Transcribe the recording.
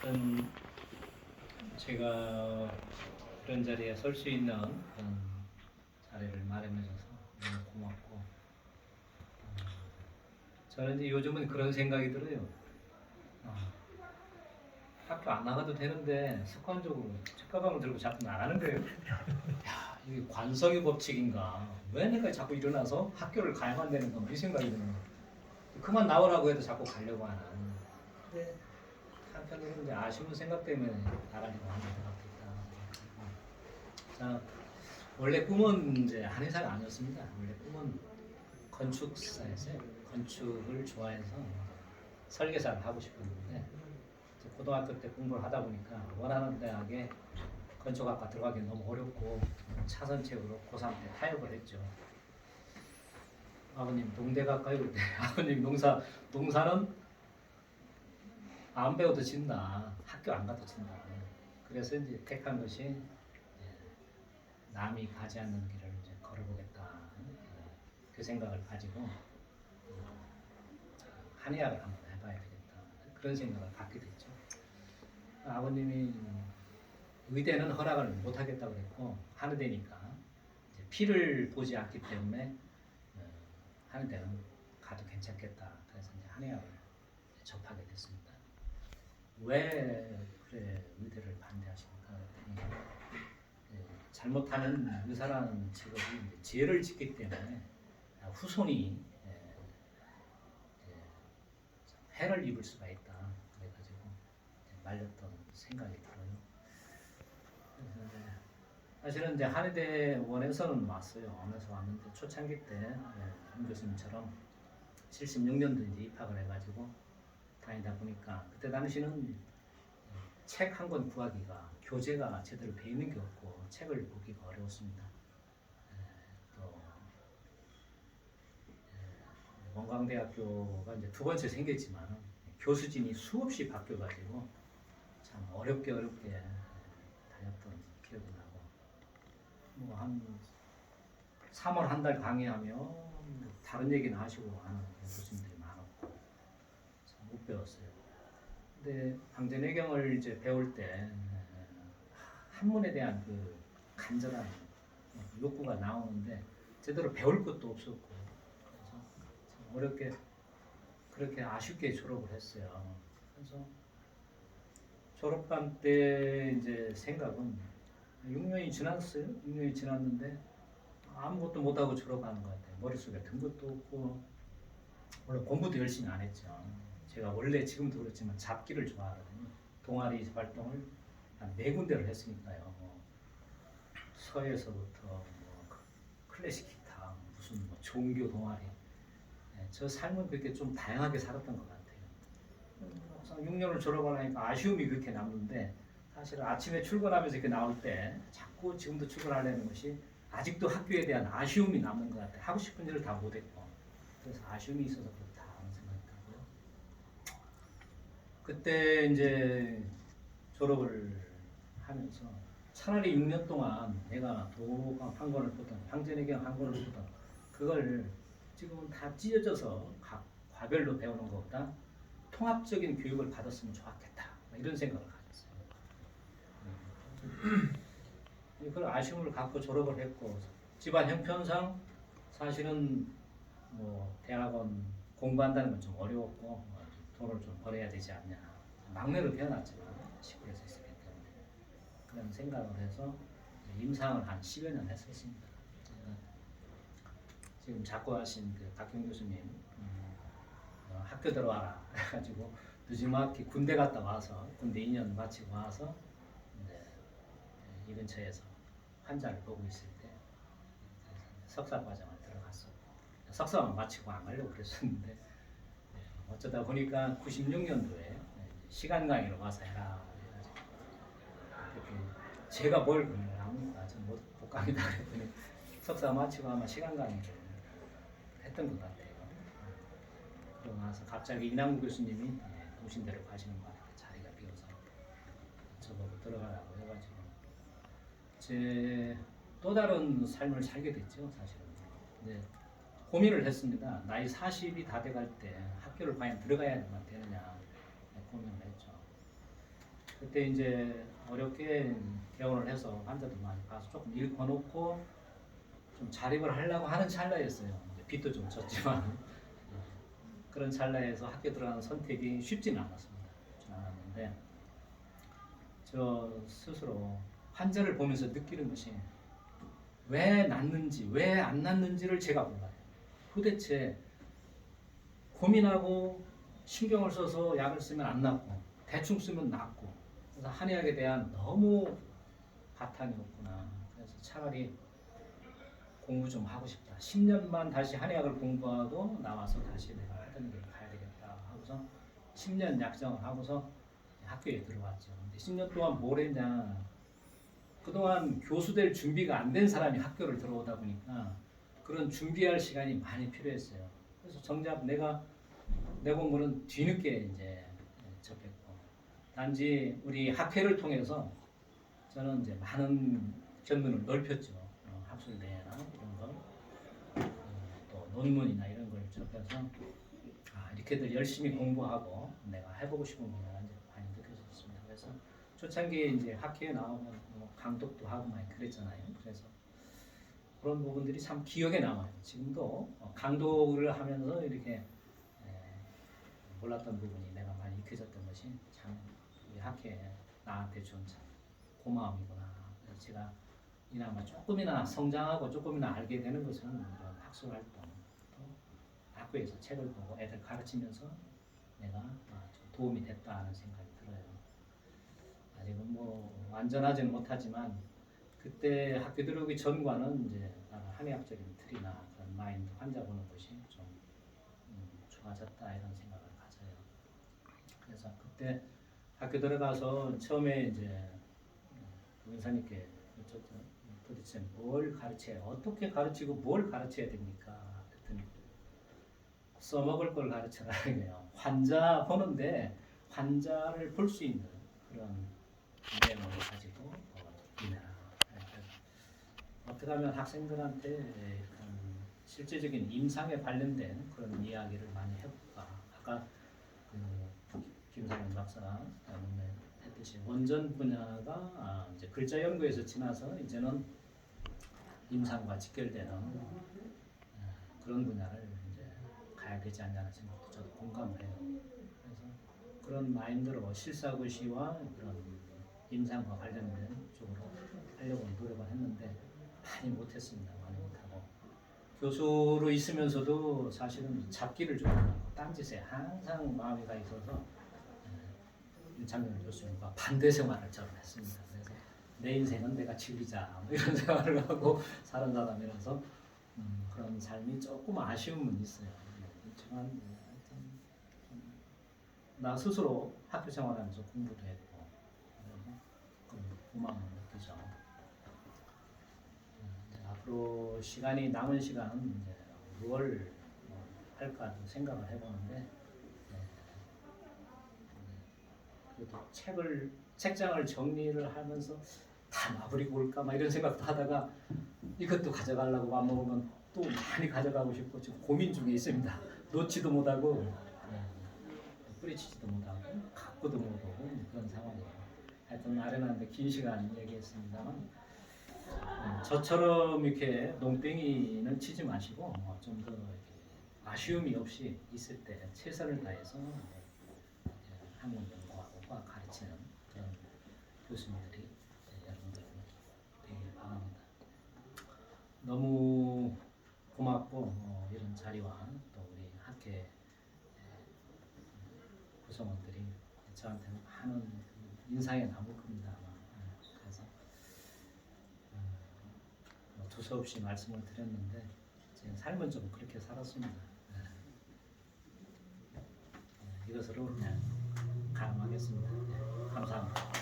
하여튼 제가 그런 자리에 설 수 있는 그런 자리를 마련해줘서 너무 고맙고, 저는 이제 요즘은 그런 생각이 들어요. 학교 안 나가도 되는데 습관적으로 책가방을 들고 자꾸 나가는 거예요. 야, 이게 관성의 법칙인가? 왜 내가 자꾸 일어나서 학교를 가야만 되는 건가? 이 생각이 드는 거예요. 그만 나오라고 해도 자꾸 가려고 하는. 근데 한편으로는 이제 아쉬운 생각 때문에 나가려고 하는 것 같겠다. 자, 원래 꿈은 이제 한의사가 아니었습니다. 원래 꿈은 건축사였어요. 건축을 좋아해서 설계사를 하고 싶었는데, 고등학교 때 공부를 하다 보니까 원하는 대학에 건축학과 들어가기 너무 어렵고 차선책으로 고3 때 타협을 했죠. 아버님 동대 갈까요? 그때 아버님 농사는 안 배워도 진다. 학교 안 가도 진다. 그래서 이제 택한 것이 남이 가지 않는 길을 이제 걸어보겠다. 그 생각을 가지고 한의학을 한번 해봐야 되겠다. 그런 생각을 갖게 됐죠. 아버님이 의대는 허락을 못하겠다고 그랬고, 한의대니까 이제 피를 보지 않기 때문에 한의대는 가도 괜찮겠다. 그래서 이제 한의학을 접하게 됐습니다. 왜 그래 의대를 반대하십니까? 잘못하는 의사라는 직업이 죄를 짓기 때문에 후손이 해를 입을 수가 있다. 그래가지고 말렸던 생각이 들어요. 사실은 이제 한의대원에서는 왔어요. 원에서 왔는데 초창기 때 임 교수님처럼 76년도 이제 입학을 해가지고 다니다 보니까 그때 당시는 책 한 권 구하기가 교재가 제대로 돼 있는 게 없고 책을 보기가 어려웠습니다. 또 원광대학교가 이제 두 번째 생겼지만 교수진이 수없이 바뀌어가지고 참 어렵게 다녔던 기억이 나고, 뭐 한 3월 한 달 강의하며 다른 얘기는 하시고 하는 교수님들이 많았고 참 못 배웠어요. 근데 방전해경을 이제 배울 때 한문에 대한 그 간절한 욕구가 나오는데 제대로 배울 것도 없었고, 그래서 참 어렵게 그렇게 아쉽게 졸업을 했어요. 그래서 졸업반 때 이제 생각은 6년이 지났어요. 6년이 지났는데 아무것도 못하고 졸업하는 것 같아요. 머릿속에 든 것도 없고, 물론 공부도 열심히 안 했죠. 제가 원래 지금도 그렇지만 잡기를 좋아하거든요. 동아리 활동을 한 4군데를 했으니까요. 뭐 서예서부터 뭐 클래식 기타, 무슨 뭐 종교 동아리. 저 삶은 그렇게 좀 다양하게 살았던 것 같아요. 6년을 졸업하려니까 아쉬움이 그렇게 남는데, 사실 아침에 출근하면서 이렇게 나올 때 자꾸 지금도 출근하려는 것이 아직도 학교에 대한 아쉬움이 남는 것 같아요. 하고 싶은 일을 다 못했고, 그래서 아쉬움이 있어서 그렇다 하는 생각이 들고요. 그때 이제 졸업을 하면서 차라리 6년 동안 내가 도감 한 권을 보던, 방전의경 한 권을 보던 그걸 지금은 다 찢어져서 각 과별로 배우는 것보다 통합적인 교육을 받았으면 좋았겠다, 이런 생각을 가졌어요. 그런 아쉬움을 갖고 졸업을 했고, 집안 형편상 사실은 뭐 대학원 공부한다는 건 좀 어려웠고, 돈을 좀 벌어야 되지 않냐. 막내로 태어났지만 시골에서 있었기 때문에 그런 생각을 해서 임상을 한 10여 년 했었습니다. 지금 작고하신 그 박경 교수님 학교 들어와라 해가지고 늦지막히 군대 갔다 와서, 군대 2년 마치고 와서 이제 이 근처에서 환자를 보고 있을 때 석사 과정을 들어갔었고, 석사만 마치고 안 가려고 그랬었는데 어쩌다 보니까 96년도에 시간 강의로 와서 해라 해가지고, 제가 뭘 강의를 합니까? 저는 못 강의다 그랬더니 석사 마치고 아마 시간 강의를 했던 것 같아요. 그러고 나서 갑자기 이남구 교수님이 동신대로 가시는 바람에 자리가 비어서 저보고 들어가라고 해가지고 제 또 다른 삶을 살게 됐죠, 사실은. 근데 고민을 했습니다. 나이 40이 다 돼갈 때 학교를 과연 들어가야만 되느냐 고민을 했죠. 그때 이제 어렵게 개원을 해서 환자도 많이 봐서 조금 일 거놓고 좀 자립을 하려고 하는 찰나였어요. 이제 빚도 좀 졌지만 그런 찰나에서 학교 들어가는 선택이 쉽지는 않았습니다. 쉽지는 않았는데 저 스스로 환자를 보면서 느끼는 것이 왜 낫는지 왜 안 낫는지를 제가 몰라요. 도대체 고민하고 신경을 써서 약을 쓰면 안 낫고 대충 쓰면 낫고 그래서 한의학에 대한 너무 바탕이 없구나. 그래서 차라리 공부 좀 하고 싶다. 10년만 다시 한의학을 공부하고 나와서 다시 내가 하던 길 가야 되겠다 하고서 10년 약정을 하고서 학교에 들어왔죠. 근데 10년 동안 뭘 했냐. 그동안 교수 될 준비가 안 된 사람이 학교를 들어오다 보니까 그런 준비할 시간이 많이 필요했어요. 그래서 정작 내가 내 공부는 뒤늦게 이제 접했고 단지 우리 학회를 통해서 저는 이제 많은 견문을 넓혔죠. 학술대회나 이런 거, 또 논문이나 이런 걸 접해서 이렇게들 열심히 공부하고 내가 해보고 싶은 분야가 이제 많이 느껴졌습니다. 그래서 초창기에 이제 학회에 나오면 뭐 강독도 하고 많이 그랬잖아요. 그래서 그런 부분들이 참 기억에 남아요. 지금도 강독을 하면서 이렇게 몰랐던 부분이 내가 많이 익혀졌던 것이 참 이 학회에 나한테 준 참 고마움이구나. 그래서 제가 이나마 조금이나 성장하고 조금이나 알게 되는 것은 이런 학술 활동, 또 학교에서 책을 보고 애들 가르치면서 내가 좀 도움이 됐다는 생각이 들어요. 아직은 뭐 완전하지는 못하지만 그때 학교 들어오기 전과는 이제 한의학적인 틀이나 그런 마인드 환자 보는 것이 좀 좋아졌다 이런 생각을 가져요. 그래서 그때 학교 들어가서 처음에 이제 의사님께 여쭙죠. 도대체 뭘 가르쳐요? 어떻게 가르치고 뭘 가르쳐야 됩니까? 그랬더니 써먹을 걸 가르쳐라 이래요. 환자 보는데 환자를 볼 수 있는 그런 내용을 가지고 임해라. 어떻게 하면 학생들한테 실제적인 임상에 관련된 그런 이야기를 많이 해볼까. 아까 김상현 박사가 했듯이 원전 분야가 이제 글자 연구에서 지나서 이제는 임상과 직결되는 그런 분야를 이제 가야 되지 않냐는 생각도 저도 공감을 해요. 그래서 그런 마인드로 실사고시와 그런 임상과 관련된 쪽으로 하려고 노력을 했는데 많이 못했습니다. 많이 못하고 교수로 있으면서도 사실은 잡기를 좀 하고 딴짓에 항상 마음이 가 있어서 윤창현 교수님과 반대 생활을 저는 했습니다. 그래서 내 인생은 내가 즐기자 뭐 이런 생활을 하고 사는 사람이라서 그런 삶이 조금 아쉬움은 있어요. 그렇지만 나 스스로 학교 생활하면서 공부도 했고 그런 고마움을 느끼죠. 앞으로 시간이 남은 시간은 이제 뭘 할까 생각을 해보는데 그래도 책장을 정리를 하면서 다 놔버리고 올까 막 이런 생각도 하다가 이것도 가져가려고 맘먹으면 또 많이 가져가고 싶고 지금 고민 중에 있습니다. 놓지도 못하고 뿌리치지도 못하고 갖고도 못하고 그런 상황이에요. 하여튼 아련한데 긴 시간 얘기했습니다만 저처럼 이렇게 농땡이는 치지 마시고 좀 더 아쉬움이 없이 있을 때 최선을 다해서 한국연구하고 가르치는 그런 교수님들이 여러분들 되길 바랍니다. 너무 고맙고 이런 자리와 또 우리 학회 구성원들이 저한테는 많은 인상에 남을 겁니다. 그래서 두서없이 말씀을 드렸는데 제 삶은 좀 그렇게 살았습니다. 이것으로 그냥 가름하겠습니다. 감사합니다.